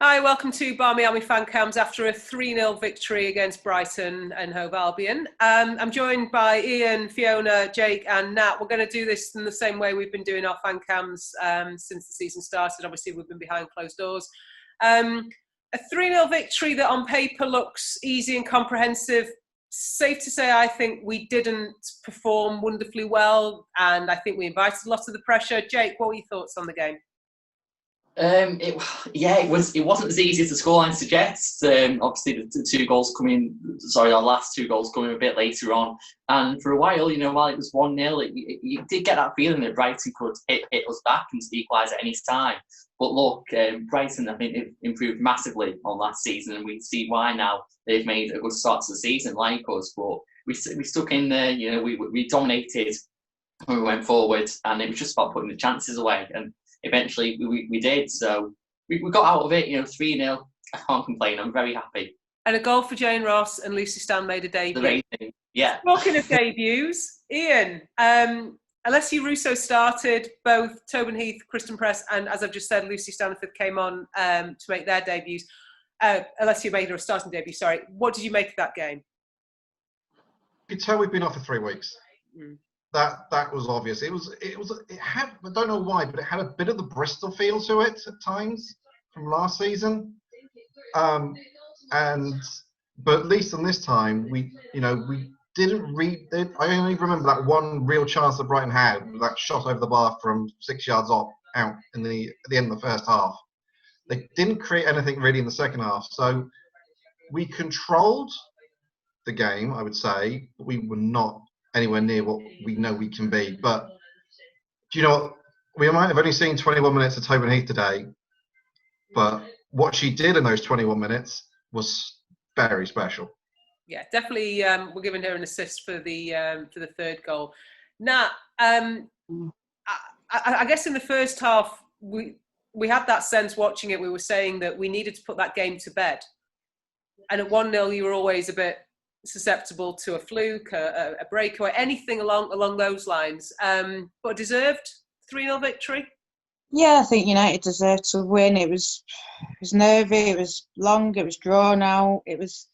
Hi, welcome to Barmy Army fan cams after a 3-0 victory against Brighton and Hove Albion. I'm joined by Ian, Fiona, Jake and Nat. We're going to do this in the same way we've been doing our fan cams since the season started. Obviously, we've been behind closed doors. A 3-0 victory that on paper looks easy and comprehensive. Safe to say, I think we didn't perform wonderfully well, and I think we invited a lot of the pressure. Jake, what were your thoughts on the game? It wasn't as easy as the scoreline suggests. Obviously, our last two goals coming a bit later on, and for a while, while it was 1-0, you did get that feeling that Brighton could hit us back and equalise at any time. But look, Brighton, I think they've improved massively on last season, and we see why now. They've made a good start to the season, like us, but we stuck in there. We dominated when we went forward, and it was just about putting the chances away. And eventually we did, so we got out of it, 3-0. I can't complain, I'm very happy. And a goal for Jane Ross, and Lucy Stan made a debut. The rating, yeah. Talking of debuts, Ian, Alessia Russo started, both Tobin Heath, Kristen Press, and as I've just said, Lucy Stanford came on to make their debuts. Alessia made her starting debut, sorry. What did you make of that game? You could tell we've been off for 3 weeks. That was obvious. It had, I don't know why, but it had a bit of the Bristol feel to it at times from last season. But at least on this time, we didn't read it. I only remember that one real chance that Brighton had, that shot over the bar from 6 yards out at the end of the first half. They didn't create anything really in the second half. So we controlled the game, I would say, but we were not anywhere near what we know we can be. But do you know what? We might have only seen 21 minutes of Tobin Heath today, but what she did in those 21 minutes was very special. Yeah, definitely. We're giving her an assist for the third goal. Nat, I guess in the first half we had that sense watching it. We were saying that we needed to put that game to bed, and at 1-0 you were always a bit susceptible to a fluke, a breakaway, anything along those lines. But a deserved 3-0 victory? Yeah, I think United deserved to win. It was nervy, it was long, it was drawn out. It was,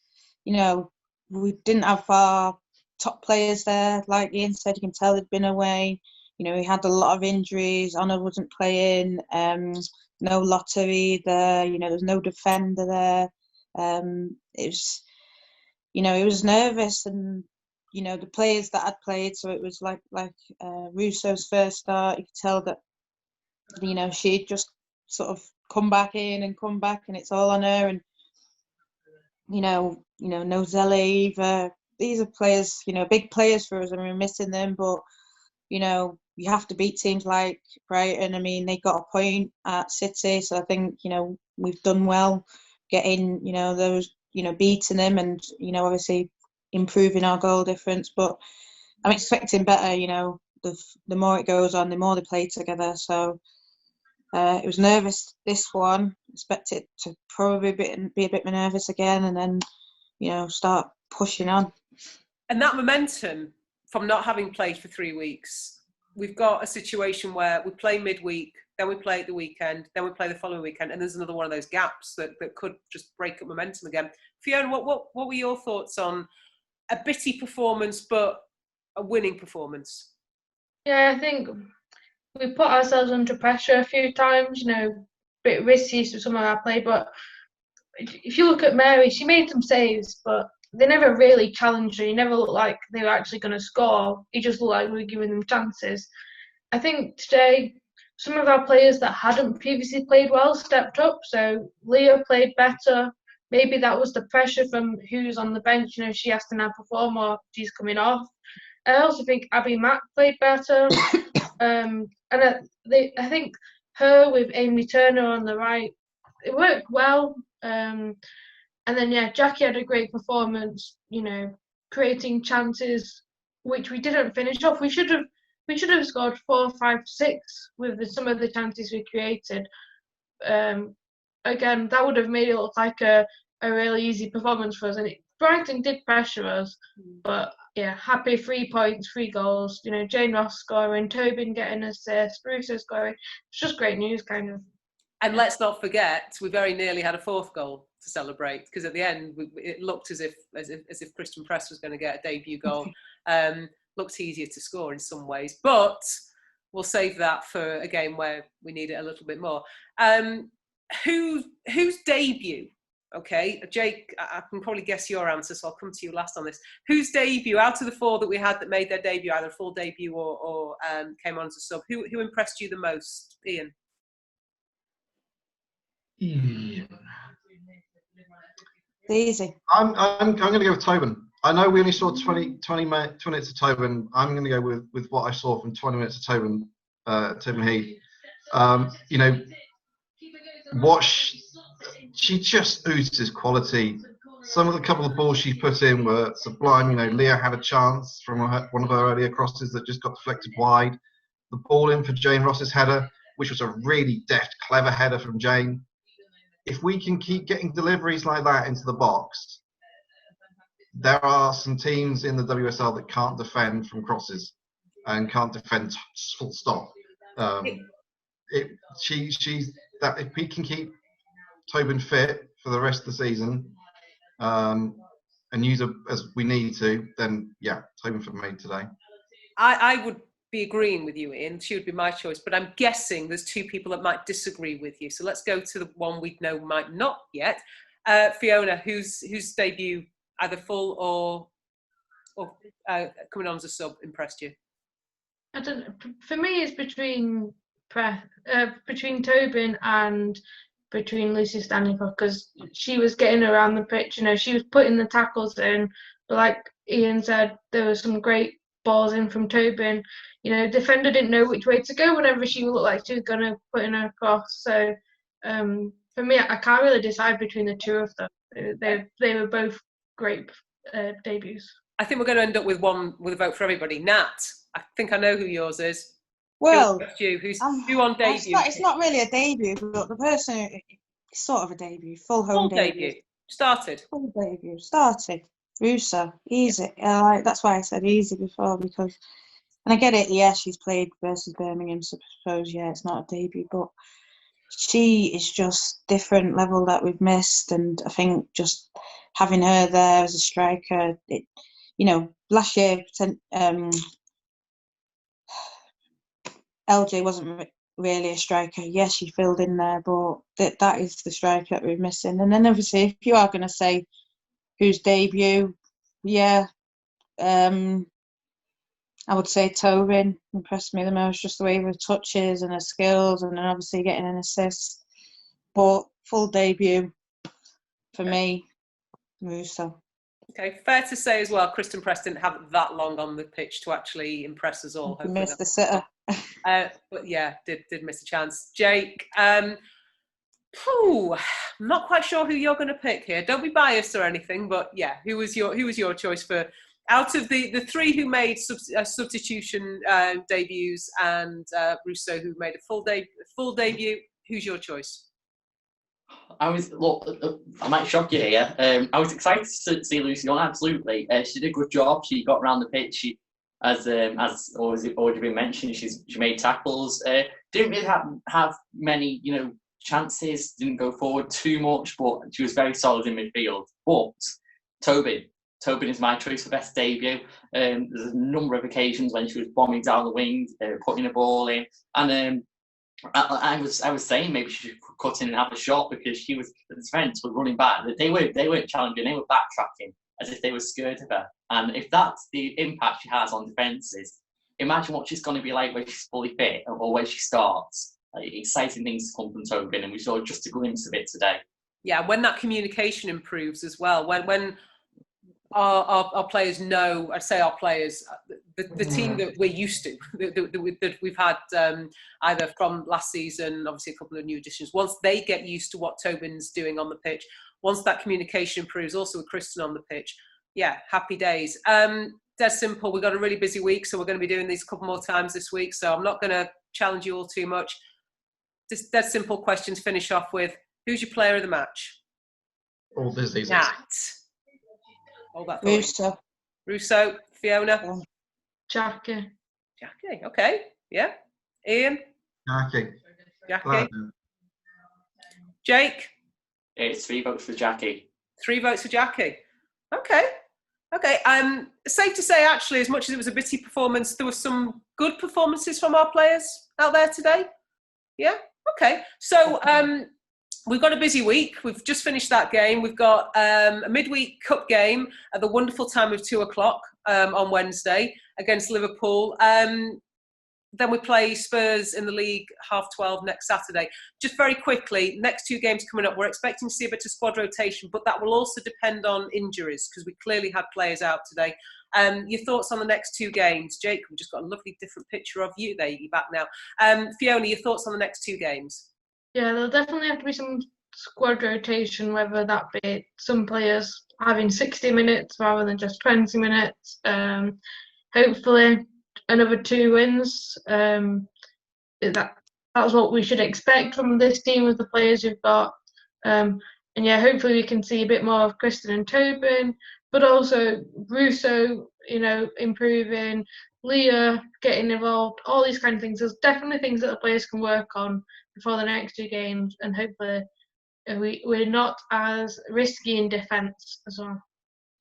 we didn't have our top players there. Like Ian said, you can tell they'd been away. We had a lot of injuries. Honor wasn't playing. No Lottery there. There was no defender there. It was nervous, and the players that had played. So it was like Russo's first start. You could tell that she'd just sort of come back, and it's all on her. And no Zelly either. These are players, big players for us, and we're missing them. But you have to beat teams like Brighton. I mean, they got a point at City, so I think we've done well getting those. Beating them and, obviously improving our goal difference. But I'm expecting better, the more it goes on, the more they play together. So it was nervous, this one. Expect it to probably be a bit more nervous again, and then, start pushing on. And that momentum from not having played for 3 weeks, we've got a situation where we play midweek, then we play at the weekend, then we play the following weekend, and there's another one of those gaps that could just break up momentum again. Fiona, what were your thoughts on a bitty performance but a winning performance? Yeah, I think we put ourselves under pressure a few times, a bit risky with some of our play, but if you look at Mary, she made some saves, but they never really challenged her. You never looked like they were actually going to score. It just looked like we were giving them chances. I think today, some of our players that hadn't previously played well stepped up. So Leah played better. Maybe that was the pressure from who's on the bench. She has to now perform or she's coming off. I also think Abby Mack played better. And I think her with Amy Turner on the right, it worked well. And then, Jackie had a great performance, creating chances, which we didn't finish off. We should have scored 4, 5, 6 with some of the chances we created. Again, that would have made it look like a really easy performance for us. And Brighton did pressure us, but happy 3 points, 3 goals. Jane Ross scoring, Tobin getting an assist, Bruce scoring. It's just great news, kind of. And let's not forget, we very nearly had a fourth goal to celebrate, because at the end it looked as if Christian Press was going to get a debut goal. Looked easier to score in some ways, but we'll save that for a game where we need it a little bit more. Whose debut? Okay, Jake, I can probably guess your answer, so I'll come to you last on this. Whose debut, out of the four that we had that made their debut, either a full debut or came on as a sub, who impressed you the most, Ian? Easy. I'm going to go with Tobin. I know we only saw 20 minutes of Tobin. I'm going to go with what I saw from 20 minutes of Tobin Heath. You know, what she just oozes quality. Some of the couple of balls she put in were sublime. You know, Leah had a chance from one of her earlier crosses that just got deflected wide. The ball in for Jane Ross's header, which was a really deft, clever header from Jane. If we can keep getting deliveries like that into the box, there are some teams in the WSL that can't defend from crosses and can't defend full stop. If we can keep Tobin fit for the rest of the season and use her as we need to, then yeah, Tobin for me today. I would be agreeing with you, Ian. She would be my choice, but I'm guessing there's two people that might disagree with you. So let's go to the one we know might not yet. Fiona, whose debut, either full or coming on as a sub, impressed you? I don't know. For me, it's between Tobin and between Lucy Stanicock, because she was getting around the pitch. You know, she was putting the tackles in, but like Ian said, there were some great balls in from Tobin. You know, defender didn't know which way to go whenever she looked like she was going to put in her cross. So for me, I can't really decide between the two of them. They were both great debuts. I think we're going to end up with a vote for everybody. Nat, I think I know who yours is. Well, who on debut? It's not really a debut, but the person, it's sort of a debut, full home debut. Started. Full debut. Started. Russo. Easy. That's why I said easy before, because, and I get it, yeah, she's played versus Birmingham, so I suppose, yeah, it's not a debut, but she is just different level that we've missed, and I think just having her there as a striker, you know, last year, LJ wasn't really a striker. Yes, she filled in there, but that is the striker that we're missing. And then obviously, if you are going to say whose debut, yeah, I would say Tobin impressed me the most, just the way her touches and her skills, and then obviously getting an assist. But full debut for me, Russo. Okay, fair to say as well, Kristen Press didn't have that long on the pitch to actually impress us all. Missed the sitter. But yeah, did miss a chance. Jake, I'm not quite sure who you're going to pick here. Don't be biased or anything, but yeah, who was your choice for, out of the three who made substitution debuts and Russo who made a full debut? Who's your choice? I might shock you here. I was excited to see Lucy on. Absolutely, she did a good job. She got around the pitch. She, as already been mentioned, she made tackles. Didn't really have many, chances. Didn't go forward too much, but she was very solid in midfield. But Tobin is my choice for best debut. There's a number of occasions when she was bombing down the wing, putting a ball in, and I was saying maybe she should cut in and have a shot, because the defence were running back. They weren't challenging, they were backtracking as if they were scared of her. And if that's the impact she has on defences, imagine what she's going to be like when she's fully fit or when she starts. Exciting things to come from Tobin, and we saw just a glimpse of it today. Yeah, when that communication improves as well, when our players know, I say our players, the team that we're used to, that we've had either from last season, obviously a couple of new additions, once they get used to what Tobin's doing on the pitch, once that communication improves, also with Kristen on the pitch, yeah, happy days. Dead simple, we've got a really busy week, so we're going to be doing these a couple more times this week, so I'm not going to challenge you all too much. Just dead simple questions, finish off with, who's your player of the match? All diseases. Nat. Russo. Fiona. Jackie. Okay. Yeah. Ian. Jackie. Jake? It's 3 votes for Jackie. 3 votes for Jackie. Okay. Safe to say, actually, as much as it was a bitty performance, there were some good performances from our players out there today. Yeah? Okay. So we've got a busy week. We've just finished that game. We've got a midweek cup game at the wonderful time of 2:00 on Wednesday against Liverpool. Then we play Spurs in the league 12:30 next Saturday. Just very quickly, next 2 games coming up, we're expecting to see a bit of squad rotation, but that will also depend on injuries because we clearly had players out today. Your thoughts on the next 2 games? Jake, we've just got a lovely different picture of you there. You're back now. Fiona, your thoughts on the next 2 games? Yeah, there'll definitely have to be some squad rotation, whether that be some players having 60 minutes rather than just 20 minutes. Hopefully, another 2 wins. That's what we should expect from this team with the players we've got. And yeah, hopefully we can see a bit more of Kristen and Tobin, but also Russo, improving, Leah getting involved, all these kind of things. There's definitely things that the players can work on before the next 2 games, and hopefully we're not as risky in defence as well.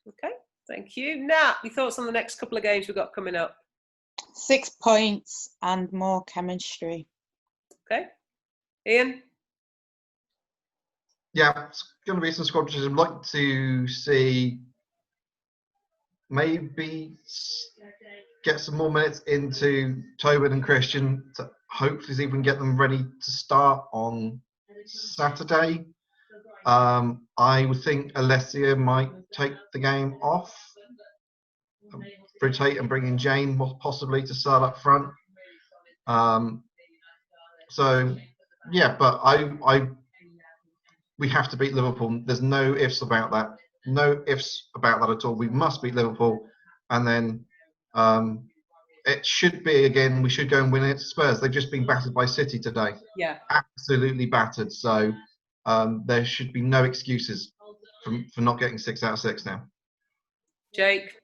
Okay, thank you. Nat, your thoughts on the next couple of games we've got coming up? 6 points and more chemistry. Okay. Ian? Yeah, it's going to be some squad rotation. I'd like to see maybe get some more minutes into Tobin and Christian to hopefully see if we can get them ready to start on Saturday. I would think Alessia might take the game off, rotate and bring in Jane possibly to start up front. So yeah, but we have to beat Liverpool. There's no ifs about that. No ifs about that at all. We must beat Liverpool, and then it should be again. We should go and win it. Spurs. They've just been battered by City today. Yeah, absolutely battered. So there should be no excuses for not getting 6 out of 6 now. Jake?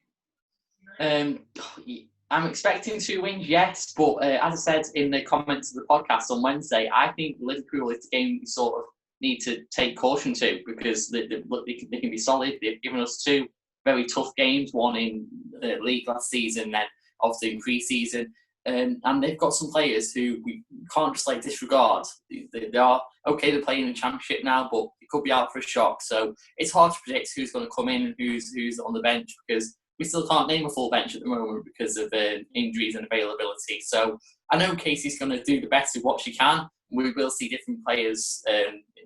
I'm expecting 2 wins, yes, but as I said in the comments of the podcast on Wednesday, I think Liverpool is the game we sort of need to take caution to, because they can be solid. They've given us 2 very tough games, one in the league last season, then obviously in pre-season, and they've got some players who we can't just disregard. They are okay, they're playing in the Championship now, but it could be out for a shock. So it's hard to predict who's going to come in and who's on the bench, because we still can't name a full bench at the moment because of injuries and availability. So I know Casey's going to do the best with what she can. We will see different players,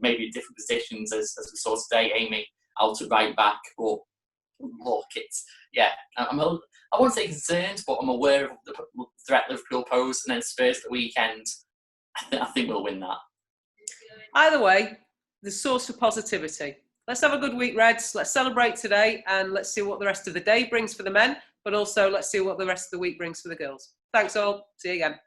maybe in different positions, as we saw today. Amy out at right back, but look, I won't say concerned, but I'm aware of the threat Liverpool pose, and then Spurs at the weekend. I think we'll win that. Either way, the source for positivity. Let's have a good week, Reds. Let's celebrate today, and let's see what the rest of the day brings for the men, but also let's see what the rest of the week brings for the girls. Thanks all. See you again.